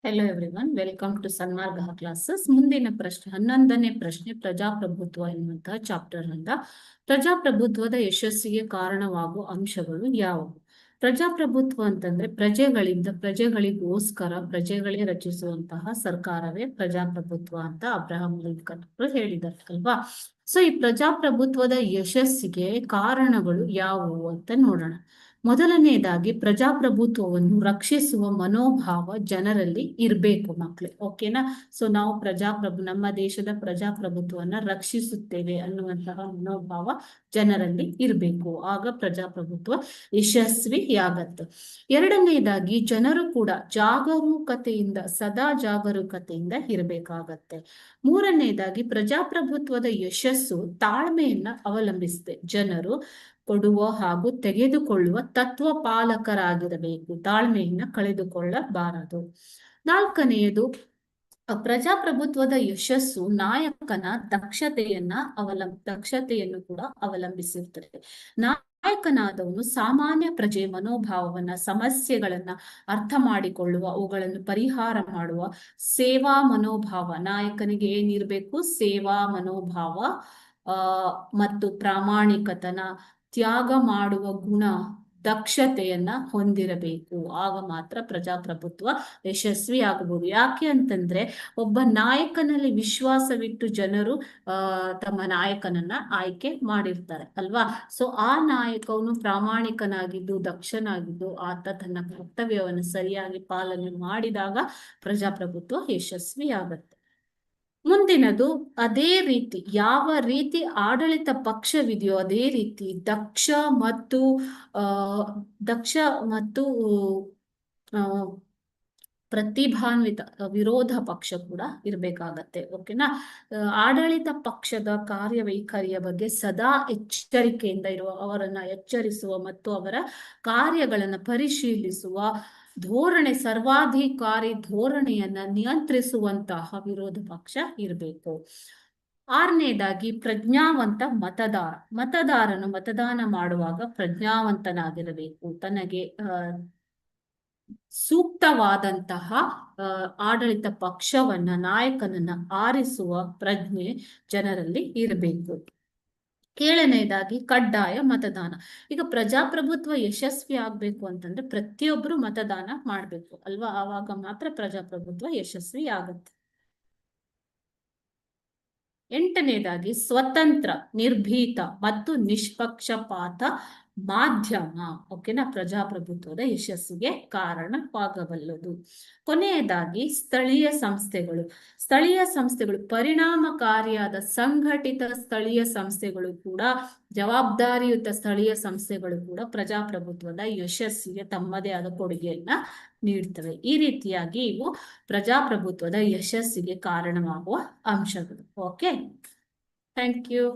Hello everyone, welcome to Sanmarga classes. ಮುಂದಿನ ಪ್ರಶ್ನೆ 11ನೇ ಪ್ರಶ್ನೆ, ಪ್ರಜಾಪ್ರಭುತ್ವ ಎನ್ನುವಂತಹ ಚಾಪ್ಟರ್ ನಿಂದ ಪ್ರಜಾಪ್ರಭುತ್ವದ ಯಶಸ್ಸಿಗೆ ಕಾರಣವಾಗುವ ಅಂಶಗಳು ಯಾವುವು? ಪ್ರಜಾಪ್ರಭುತ್ವ ಅಂತಂದ್ರೆ ಪ್ರಜೆಗಳಿಂದ ಪ್ರಜೆಗಳಿಗೋಸ್ಕರ ಪ್ರಜೆಗಳೇ ರಚಿಸುವಂತಹ ಸರ್ಕಾರವೇ ಪ್ರಜಾಪ್ರಭುತ್ವ ಅಂತ ಅಬ್ರಹಾಂ ಲಿಂಕನ್ ಅವರು ಹೇಳಿದ್ದಾರೆ ಅಲ್ವಾ. ಸೊ ಈ ಪ್ರಜಾಪ್ರಭುತ್ವದ ಯಶಸ್ಸಿಗೆ ಕಾರಣಗಳು ಯಾವುವು ಅಂತ ನೋಡೋಣ. ಮೊದಲನೆಯದಾಗಿ ಪ್ರಜಾಪ್ರಭುತ್ವವನ್ನು ರಕ್ಷಿಸುವ ಮನೋಭಾವ ಜನರಲ್ಲಿ ಇರಬೇಕು ಮಕ್ಕಳು. ಓಕೆನಾ? ಸೊ ನಾವು ನಮ್ಮ ದೇಶದ ಪ್ರಜಾಪ್ರಭುತ್ವವನ್ನ ರಕ್ಷಿಸುತ್ತೇವೆ ಅನ್ನುವಂತಹ ಮನೋಭಾವ ಜನರಲ್ಲಿ ಇರಬೇಕು. ಆಗ ಪ್ರಜಾಪ್ರಭುತ್ವ ಯಶಸ್ವಿಯಾಗತ್ತೆ. ಎರಡನೆಯದಾಗಿ ಜನರು ಕೂಡ ಸದಾ ಜಾಗರೂಕತೆಯಿಂದ ಇರಬೇಕಾಗತ್ತೆ. ಮೂರನೆಯದಾಗಿ ಪ್ರಜಾಪ್ರಭುತ್ವದ ಯಶಸ್ಸು ತಾಳ್ಮೆಯನ್ನ ಅವಲಂಬಿಸಿದೆ. ಜನರು ಕೊಡುವ ಹಾಗೂ ತೆಗೆದುಕೊಳ್ಳುವ ತತ್ವ ಪಾಲಕರಾಗಿರಬೇಕು, ತಾಳ್ಮೆಯನ್ನ ಕಳೆದುಕೊಳ್ಳಬಾರದು. ನಾಲ್ಕನೆಯದು, ಪ್ರಜಾಪ್ರಭುತ್ವದ ಯಶಸ್ಸು ನಾಯಕನ ದಕ್ಷತೆಯನ್ನು ಕೂಡ ಅವಲಂಬಿಸಿರುತ್ತದೆ. ನಾಯಕನಾದವನು ಸಾಮಾನ್ಯ ಪ್ರಜೆ ಮನೋಭಾವವನ್ನ, ಸಮಸ್ಯೆಗಳನ್ನ ಅರ್ಥ ಮಾಡಿಕೊಳ್ಳುವ, ಅವುಗಳನ್ನು ಪರಿಹಾರ ಮಾಡುವ ಸೇವಾ ಮನೋಭಾವ. ನಾಯಕನಿಗೆ ಏನಿರ್ಬೇಕು? ಸೇವಾ ಮನೋಭಾವ ಮತ್ತು ಪ್ರಾಮಾಣಿಕತನ, ತ್ಯಾಗ ಮಾಡುವ ಗುಣ, ದಕ್ಷತೆಯನ್ನ ಹೊಂದಿರಬೇಕು. ಆಗ ಮಾತ್ರ ಪ್ರಜಾಪ್ರಭುತ್ವ ಯಶಸ್ವಿ ಆಗಬಹುದು. ಯಾಕೆ ಅಂತಂದ್ರೆ ಒಬ್ಬ ನಾಯಕನಲ್ಲಿ ವಿಶ್ವಾಸವಿಟ್ಟು ಜನರು ತಮ್ಮ ನಾಯಕನನ್ನ ಆಯ್ಕೆ ಮಾಡಿರ್ತಾರೆ ಅಲ್ವಾ. ಸೊ ಆ ನಾಯಕವನು ಪ್ರಾಮಾಣಿಕನಾಗಿದ್ದು ದಕ್ಷನಾಗಿದ್ದು ಆತ ತನ್ನ ಕರ್ತವ್ಯವನ್ನು ಸರಿಯಾಗಿ ಪಾಲನೆ ಮಾಡಿದಾಗ ಪ್ರಜಾಪ್ರಭುತ್ವ ಯಶಸ್ವಿ ಆಗತ್ತೆ. ಮುಂದಿನದು, ಅದೇ ರೀತಿ ಯಾವ ರೀತಿ ಆಡಳಿತ ಪಕ್ಷವಿದೆಯೋ ಅದೇ ರೀತಿ ದಕ್ಷ ಮತ್ತು ಪ್ರತಿಭಾನ್ವಿತ ವಿರೋಧ ಪಕ್ಷ ಕೂಡ ಇರಬೇಕಾಗತ್ತೆ. ಓಕೆನಾ? ಆಡಳಿತ ಪಕ್ಷದ ಕಾರ್ಯವೈಖರಿಯ ಬಗ್ಗೆ ಸದಾ ಎಚ್ಚರಿಕೆಯಿಂದ ಅವರನ್ನ ಎಚ್ಚರಿಸುವ ಮತ್ತು ಅವರ ಕಾರ್ಯಗಳನ್ನ ಪರಿಶೀಲಿಸುವ ಧೋರಣೆ, ಸರ್ವಾಧಿಕಾರಿ ಧೋರಣೆಯನ್ನ ನಿಯಂತ್ರಿಸುವಂತಹ ವಿರೋಧ ಪಕ್ಷ ಇರಬೇಕು. ಆರನೇದಾಗಿ ಪ್ರಜ್ಞಾವಂತ ಮತದಾರನು ಮತದಾನ ಮಾಡುವಾಗ ಪ್ರಜ್ಞಾವಂತನಾಗಿರಬೇಕು. ತನಗೆ ಸೂಕ್ತವಾದಂತಹ ಆಡಳಿತ ಪಕ್ಷವನ್ನ, ನಾಯಕನನ್ನ ಆರಿಸುವ ಪ್ರಜ್ಞೆ ಜನರಲ್ಲಿ ಇರಬೇಕು. ಏಳನೇದಾಗಿ ಕಡ್ಡಾಯ ಮತದಾನ. ಈಗ ಪ್ರಜಾಪ್ರಭುತ್ವ ಯಶಸ್ವಿ ಆಗ್ಬೇಕು ಅಂತಂದ್ರೆ ಪ್ರತಿಯೊಬ್ಬರು ಮತದಾನ ಮಾಡ್ಬೇಕು ಅಲ್ವಾ. ಆವಾಗ ಮಾತ್ರ ಪ್ರಜಾಪ್ರಭುತ್ವ ಯಶಸ್ವಿ ಆಗತ್ತೆ. ಎಂಟನೇದಾಗಿ ಸ್ವತಂತ್ರ, ನಿರ್ಭೀತ ಮತ್ತು ನಿಷ್ಪಕ್ಷಪಾತ ಮಾಧ್ಯಮ. ಓಕೆನಾ? ಪ್ರಜಾಪ್ರಭುತ್ವದ ಯಶಸ್ಸಿಗೆ ಕಾರಣವಾಗಬಲ್ಲದು. ಕೊನೆಯದಾಗಿ ಸ್ಥಳೀಯ ಸಂಸ್ಥೆಗಳು ಪರಿಣಾಮಕಾರಿಯಾದ ಸಂಘಟಿತ ಸ್ಥಳೀಯ ಸಂಸ್ಥೆಗಳು ಕೂಡ, ಜವಾಬ್ದಾರಿಯುತ ಸ್ಥಳೀಯ ಸಂಸ್ಥೆಗಳು ಕೂಡ ಪ್ರಜಾಪ್ರಭುತ್ವದ ಯಶಸ್ಸಿಗೆ ತಮ್ಮದೇ ಆದ ಕೊಡುಗೆಯನ್ನ ನೀಡ್ತವೆ. ಈ ರೀತಿಯಾಗಿ ಇವು ಪ್ರಜಾಪ್ರಭುತ್ವದ ಯಶಸ್ಸಿಗೆ ಕಾರಣವಾಗುವ ಅಂಶಗಳು. Okay, thank you.